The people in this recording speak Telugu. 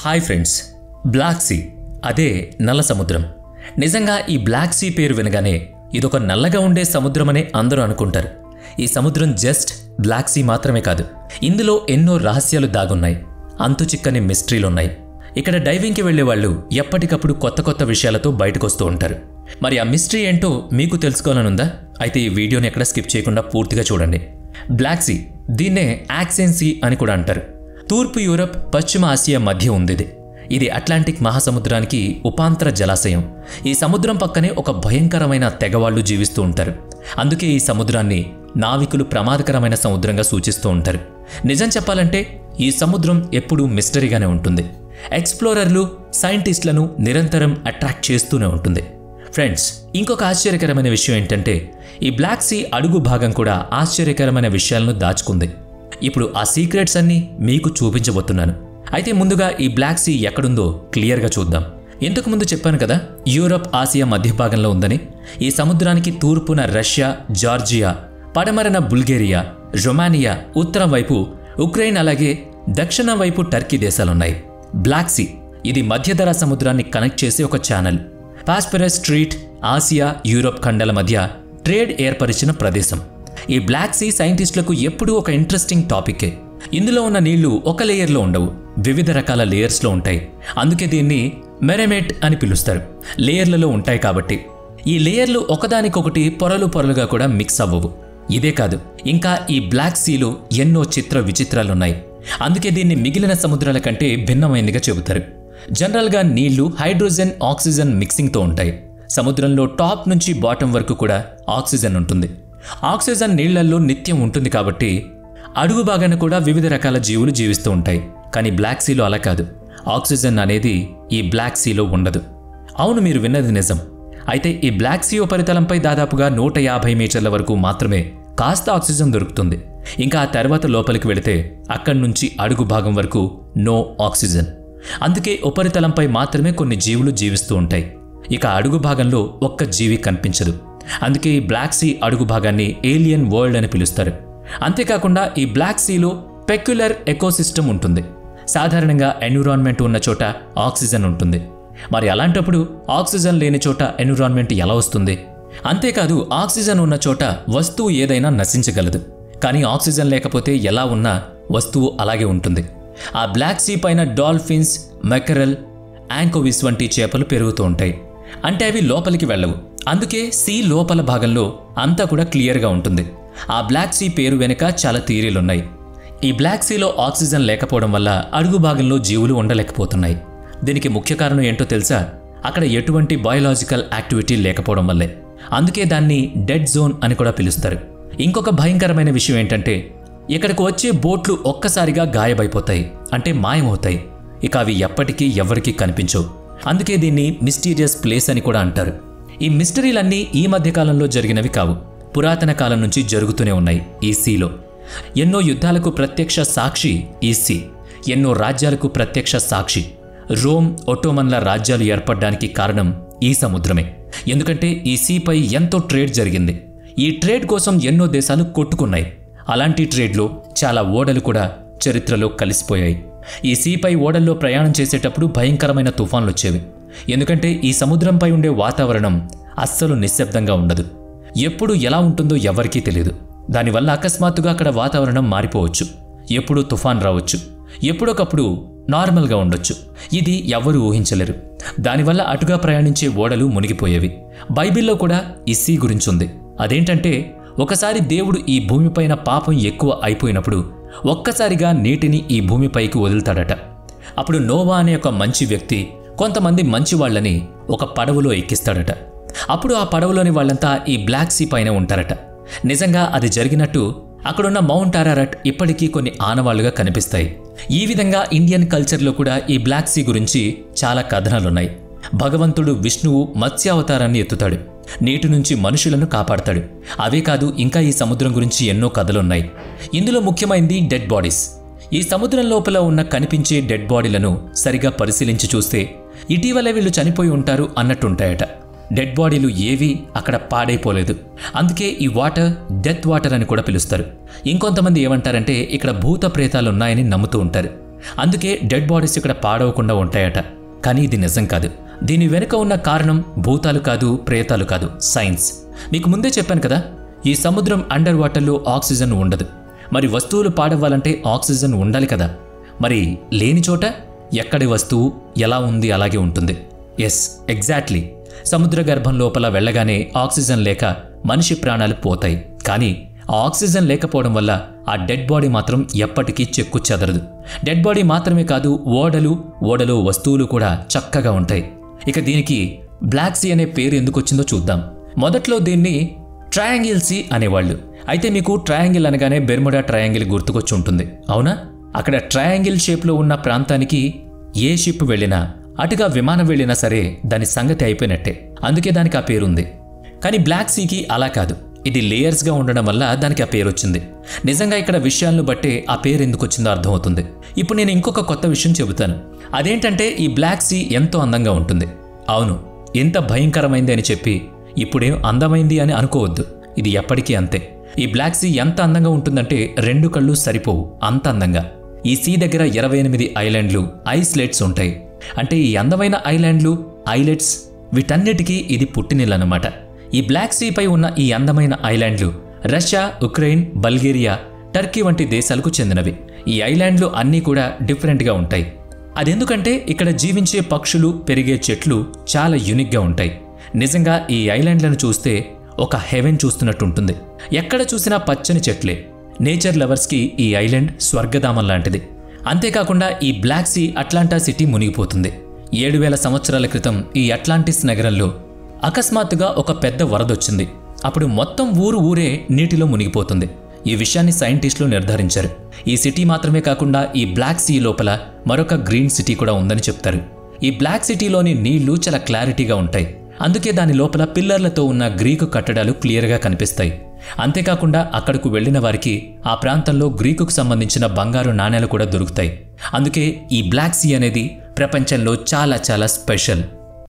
హాయ్ ఫ్రెండ్స్, బ్లాక్ సీ అదే నల్ల సముద్రం. నిజంగా ఈ బ్లాక్ సీ పేరు వినగానే ఇదొక నల్లగా ఉండే సముద్రమనే అందరూ అనుకుంటారు. ఈ సముద్రం జస్ట్ బ్లాక్ సీ మాత్రమే కాదు, ఇందులో ఎన్నో రహస్యాలు దాగున్నాయి, అంతు చిక్కని మిస్టరీలున్నాయి. ఇక్కడ డైవింగ్కి వెళ్లే వాళ్ళు ఎప్పటికప్పుడు కొత్త కొత్త విషయాలతో బయటకొస్తూ ఉంటారు. మరి ఆ మిస్టరీ ఏంటో మీకు తెలుసుకోవాలనుందా? అయితే ఈ వీడియోని ఎక్కడ స్కిప్ చేయకుండా పూర్తిగా చూడండి. బ్లాక్ సీ, దీన్నే యాక్సెన్ సీ అని కూడా అంటారు. తూర్పు యూరప్, పశ్చిమ ఆసియా మధ్య ఉంది. ఇది అట్లాంటిక్ మహాసముద్రానికి ఉపాంతర జలాశయం. ఈ సముద్రం పక్కనే ఒక భయంకరమైన తెగవాళ్లు జీవిస్తూ ఉంటారు. అందుకే ఈ సముద్రాన్ని నావికులు ప్రమాదకరమైన సముద్రంగా సూచిస్తూ ఉంటారు. నిజం చెప్పాలంటే ఈ సముద్రం ఎప్పుడూ మిస్టరీగానే ఉంటుంది. ఎక్స్ప్లోరర్లు, సైంటిస్టులను నిరంతరం అట్రాక్ట్ చేస్తూనే ఉంటుంది. ఫ్రెండ్స్, ఇంకొక ఆశ్చర్యకరమైన విషయం ఏంటంటే ఈ బ్లాక్ సీ అడుగు భాగం కూడా ఆశ్చర్యకరమైన విషయాలను దాచుకుంది. ఇప్పుడు ఆ సీక్రెట్స్ అన్నీ మీకు చూపించబోతున్నాను. అయితే ముందుగా ఈ బ్లాక్ సీ ఎక్కడుందో క్లియర్గా చూద్దాం. ఇంతకు ముందు చెప్పాను కదా, యూరప్, ఆసియా మధ్య భాగంలో ఉందని. ఈ సముద్రానికి తూర్పున రష్యా, జార్జియా, పడమరన బుల్గేరియా, రొమానియా, ఉత్తరం వైపు ఉక్రెయిన్, అలాగే దక్షిణం వైపు టర్కీ దేశాలున్నాయి. బ్లాక్ సీ ఇది మధ్యధరా సముద్రాన్ని కనెక్ట్ చేసే ఒక ఛానల్. పాస్పెరస్ స్ట్రీట్ ఆసియా, యూరప్ ఖండాల మధ్య ట్రేడ్ ఏర్పరిచిన ప్రదేశం. ఈ బ్లాక్ సీ సైంటిస్టులకు ఎప్పుడూ ఒక ఇంట్రెస్టింగ్ టాపికే. ఇందులో ఉన్న నీళ్లు ఒక లేయర్లో ఉండవు, వివిధ రకాల లేయర్స్లో ఉంటాయి. అందుకే దీన్ని మెరెమేట్ అని పిలుస్తారు. లేయర్లలో ఉంటాయి కాబట్టి ఈ లేయర్లు ఒకదానికొకటి పొరలు పొరలుగా కూడా మిక్స్ అవ్వవు. ఇదే కాదు, ఇంకా ఈ బ్లాక్ సీలో ఎన్నో చిత్ర విచిత్రాలున్నాయి. అందుకే దీన్ని మిగిలిన సముద్రాల కంటే భిన్నమైనదిగా చెబుతారు. జనరల్గా నీళ్లు హైడ్రోజన్, ఆక్సిజన్ మిక్సింగ్తో ఉంటాయి. సముద్రంలో టాప్ నుంచి బాటం వరకు కూడా ఆక్సిజన్ ఉంటుంది. ఆక్సిజన్ నీళ్లల్లో నిత్యం ఉంటుంది కాబట్టి అడుగు భాగాన కూడా వివిధ రకాల జీవులు జీవిస్తూ ఉంటాయి. కానీ బ్లాక్ సీలో అలా కాదు. ఆక్సిజన్ అనేది ఈ బ్లాక్ సీలో ఉండదు. అవును, మీరు విన్నది నిజం. అయితే ఈ బ్లాక్ సీ ఉపరితలంపై దాదాపుగా 150 మీటర్ల వరకు మాత్రమే కాస్త ఆక్సిజన్ దొరుకుతుంది. ఇంకా ఆ తర్వాత లోపలికి వెళితే అక్కడి నుంచి అడుగు భాగం వరకు నో ఆక్సిజన్. అందుకే ఉపరితలంపై మాత్రమే కొన్ని జీవులు జీవిస్తూ ఉంటాయి. ఇక అడుగు భాగంలో ఒక్క జీవి కనిపించదు. అందుకే ఈ బ్లాక్ సీ అడుగు భాగాన్ని ఏలియన్ వరల్డ్ అని పిలుస్తారు. అంతేకాకుండా ఈ బ్లాక్ సీలో పెక్యులర్ ఎకోసిస్టమ్ ఉంటుంది. సాధారణంగా ఎన్విరాన్మెంట్ ఉన్న చోట ఆక్సిజన్ ఉంటుంది. మరి అలాంటప్పుడు ఆక్సిజన్ లేని చోట ఎన్విరాన్మెంట్ ఎలా వస్తుంది? అంతేకాదు, ఆక్సిజన్ ఉన్న చోట వస్తువు ఏదైనా నశించగలదు. కానీ ఆక్సిజన్ లేకపోతే ఎలా ఉన్నా వస్తువు అలాగే ఉంటుంది. ఆ బ్లాక్ సీ పైన డాల్ఫిన్స్, మెకరల్, యాంకోవిస్ వంటి చేపలు పెరుగుతూ ఉంటాయి. అంటే అవి లోపలికి వెళ్ళవు. అందుకే సీ లోపల భాగంలో అంతా కూడా క్లియర్గా ఉంటుంది. ఆ బ్లాక్ సీ పేరు వెనుక చాలా థియరీలున్నాయి. ఈ బ్లాక్ సీలో ఆక్సిజన్ లేకపోవడం వల్ల అడుగు భాగంలో జీవులు ఉండలేకపోతున్నాయి. దీనికి ముఖ్య కారణం ఏంటో తెలుసా? అక్కడ ఎటువంటి బయోలాజికల్ యాక్టివిటీ లేకపోవడం వల్లే. అందుకే దాన్ని డెడ్ జోన్ అని కూడా పిలుస్తారు. ఇంకొక భయంకరమైన విషయం ఏంటంటే ఇక్కడికి వచ్చే బోట్లు ఒక్కసారిగా గాయబైపోతాయి, అంటే మాయమవుతాయి. ఇక అవి ఎప్పటికీ ఎవరికీ కనిపించవు. అందుకే దీన్ని మిస్టీరియస్ ప్లేస్ అని కూడా అంటారు. ఈ మిస్టరీలన్నీ ఈ మధ్యకాలంలో జరిగినవి కావు, పురాతన కాలం నుంచి జరుగుతూనే ఉన్నాయి. ఈ సీలో ఎన్నో యుద్ధాలకు ప్రత్యక్ష సాక్షి ఈ సీ. ఎన్నో రాజ్యాలకు ప్రత్యక్ష సాక్షి. రోమ్, ఒట్టోమన్ల రాజ్యాలు ఏర్పడడానికి కారణం ఈ సముద్రమే. ఎందుకంటే ఈ సీపై ఎంతో ట్రేడ్ జరిగింది. ఈ ట్రేడ్ కోసం ఎన్నో దేశాలు కొట్టుకున్నాయి. అలాంటి ట్రేడ్లో చాలా ఓడలు కూడా చరిత్రలో కలిసిపోయాయి. ఈ సీపై ఓడల్లో ప్రయాణం చేసేటప్పుడు భయంకరమైన తుఫాన్లు వచ్చేవి. ఎందుకంటే ఈ సముద్రంపై ఉండే వాతావరణం అస్సలు నిశ్శబ్దంగా ఉండదు. ఎప్పుడు ఎలా ఉంటుందో ఎవరికీ తెలియదు. దానివల్ల అకస్మాత్తుగా అక్కడ వాతావరణం మారిపోవచ్చు. ఎప్పుడూ తుఫాన్ రావచ్చు, ఎప్పుడొకప్పుడు నార్మల్గా ఉండొచ్చు. ఇది ఎవరూ ఊహించలేరు. దానివల్ల అటుగా ప్రయాణించే ఓడలు మునిగిపోయేవి. బైబిల్లో కూడా ఈ సీ గురించి ఉంది. అదేంటంటే ఒకసారి దేవుడు ఈ భూమిపైన పాపం ఎక్కువ అయిపోయినప్పుడు ఒక్కసారిగా నీటిని ఈ భూమిపైకి వదులుతాడట. అప్పుడు నోవా అనే ఒక మంచి వ్యక్తి కొంతమంది మంచి వాళ్లని ఒక పడవలో ఎక్కిస్తాడట. అప్పుడు ఆ పడవలోని వాళ్ళంతా ఈ బ్లాక్ సీ పైన ఉంటారట. నిజంగా అది జరిగినట్టు అక్కడున్న మౌంట్ అరారట్ ఇప్పటికీ కొన్ని ఆనవాళ్లుగా కనిపిస్తాయి. ఈ విధంగా ఇండియన్ కల్చర్లో కూడా ఈ బ్లాక్ సీ గురించి చాలా కథనాలున్నాయి. భగవంతుడు విష్ణువు మత్స్యావతారాన్ని ఎత్తుతాడు, నీటి నుంచి మనుషులను కాపాడతాడు. అవే కాదు, ఇంకా ఈ సముద్రం గురించి ఎన్నో కథలున్నాయి. ఇందులో ముఖ్యమైనది డెడ్ బాడీస్. ఈ సముద్రం లోపల ఉన్న కనిపించే డెడ్ బాడీలను సరిగా పరిశీలించి చూస్తే ఇటీవల వీళ్ళు చనిపోయి ఉంటారు అన్నట్టుంటాయట. డెడ్ బాడీలు ఏవీ అక్కడ పాడైపోలేదు. అందుకే ఈ వాటర్ డెత్ వాటర్ అని కూడా పిలుస్తారు. ఇంకొంతమంది ఏమంటారంటే ఇక్కడ భూత ప్రేతాలున్నాయని నమ్ముతూ ఉంటారు. అందుకే డెడ్ బాడీస్ ఇక్కడ పాడవకుండా ఉంటాయట. కానీ ఇది నిజం కాదు. దీని వెనుక ఉన్న కారణం భూతాలు కాదు, ప్రేతాలు కాదు, సైన్స్. మీకు ముందే చెప్పాను కదా, ఈ సముద్రం అండర్ వాటర్లో ఆక్సిజన్ ఉండదు. మరి వస్తువులు పాడవ్వాలంటే ఆక్సిజన్ ఉండాలి కదా. మరి లేని చోట ఎక్కడి వస్తువు ఎలా ఉంది అలాగే ఉంటుంది. Yes, exactly. సముద్ర గర్భం లోపల వెళ్ళగానే ఆక్సిజన్ లేక మనిషి ప్రాణాలు పోతాయి. కానీ ఆ ఆక్సిజన్ లేకపోవడం వల్ల ఆ డెడ్ బాడీ మాత్రం ఎప్పటికీ చెక్కు చెదరదు. డెడ్ బాడీ మాత్రమే కాదు, ఓడలో వస్తువులు కూడా చక్కగా ఉంటాయి. ఇక దీనికి బ్లాక్ సీ అనే పేరు ఎందుకు వచ్చిందో చూద్దాం. మొదట్లో దీన్ని ట్రయాంగిల్ సీ అనేవాళ్ళు. అయితే మీకు ట్రయాంగిల్ అనగానే బెర్ముడా ట్రయాంగిల్ గుర్తుకొచ్చి ఉంటుంది, అవునా? అక్కడ ట్రయాంగిల్ షేప్లో ఉన్న ప్రాంతానికి ఏ షిప్ వెళ్ళినా, అటుగా విమానం వెళ్ళినా సరే దాని సంగతి అయిపోయినట్టే. అందుకే దానికి ఆ పేరుంది. కానీ బ్లాక్ సీకి అలా కాదు. ఇది లేయర్స్గా ఉండడం వల్ల దానికి ఆ పేరు వచ్చింది. నిజంగా ఇక్కడ విషయాలను బట్టే ఆ పేరు ఎందుకు వచ్చిందో అర్థమవుతుంది. ఇప్పుడు నేను ఇంకొక కొత్త విషయం చెబుతాను. అదేంటంటే ఈ బ్లాక్ సీ ఎంతో అందంగా ఉంటుంది. అవును, ఎంత భయంకరమైంది అని చెప్పి ఇప్పుడేం అందమైంది అని అనుకోవద్దు. ఇది ఎప్పటికీ అంతే. ఈ బ్లాక్ సీ ఎంత అందంగా ఉంటుందంటే 2 కళ్ళు సరిపోవు, అంత అందంగా. ఈ సీ దగ్గర 28 ఐలాండ్లు, ఐస్లెట్స్ ఉంటాయి. అంటే ఈ అందమైన ఐలాండ్లు, ఐలెట్స్ వీటన్నిటికీ ఇది పుట్టినిల్లన్నమాట. ఈ బ్లాక్ సీ పై ఉన్న ఈ అందమైన ఐలాండ్లు రష్యా, ఉక్రెయిన్, బల్గేరియా, టర్కీ వంటి దేశాలకు చెందినవి. ఈ ఐలాండ్లు అన్నీ కూడా డిఫరెంట్గా ఉంటాయి. అదెందుకంటే ఇక్కడ జీవించే పక్షులు, పెరిగే చెట్లు చాలా యూనిక్గా ఉంటాయి. నిజంగా ఈ ఐలాండ్లను చూస్తే ఒక హెవెన్ చూస్తున్నట్టుంటుంది. ఎక్కడ చూసినా పచ్చని చెట్లే. నేచర్ లవర్స్కి ఈ ఐలాండ్ స్వర్గధామం లాంటిది. అంతేకాకుండా ఈ బ్లాక్ సీ అట్లాంటా సిటీ మునిగిపోతుంది. 7000 సంవత్సరాల క్రితం ఈ అట్లాంటిస్ నగరంలో అకస్మాత్తుగా ఒక పెద్ద వరదొచ్చింది. అప్పుడు మొత్తం ఊరే నీటిలో మునిగిపోతుంది. ఈ విషయాన్ని సైంటిస్టులు నిర్ధారించారు. ఈ సిటీ మాత్రమే కాకుండా ఈ బ్లాక్ సీ లోపల మరొక గ్రీన్ సిటీ కూడా ఉందని చెప్తారు. ఈ బ్లాక్ సిటీలోని నీళ్లు చాలా క్లారిటీగా ఉంటాయి. అందుకే దాని లోపల పిల్లర్లతో ఉన్న గ్రీకు కట్టడాలు క్లియర్గా కనిపిస్తాయి. అంతేకాకుండా అక్కడకు వెళ్లిన వారికి ఆ ప్రాంతంలో గ్రీకుకు సంబంధించిన బంగారు నాణేలు కూడా దొరుకుతాయి. అందుకే ఈ బ్లాక్ సీ అనేది ప్రపంచంలో చాలా చాలా స్పెషల్.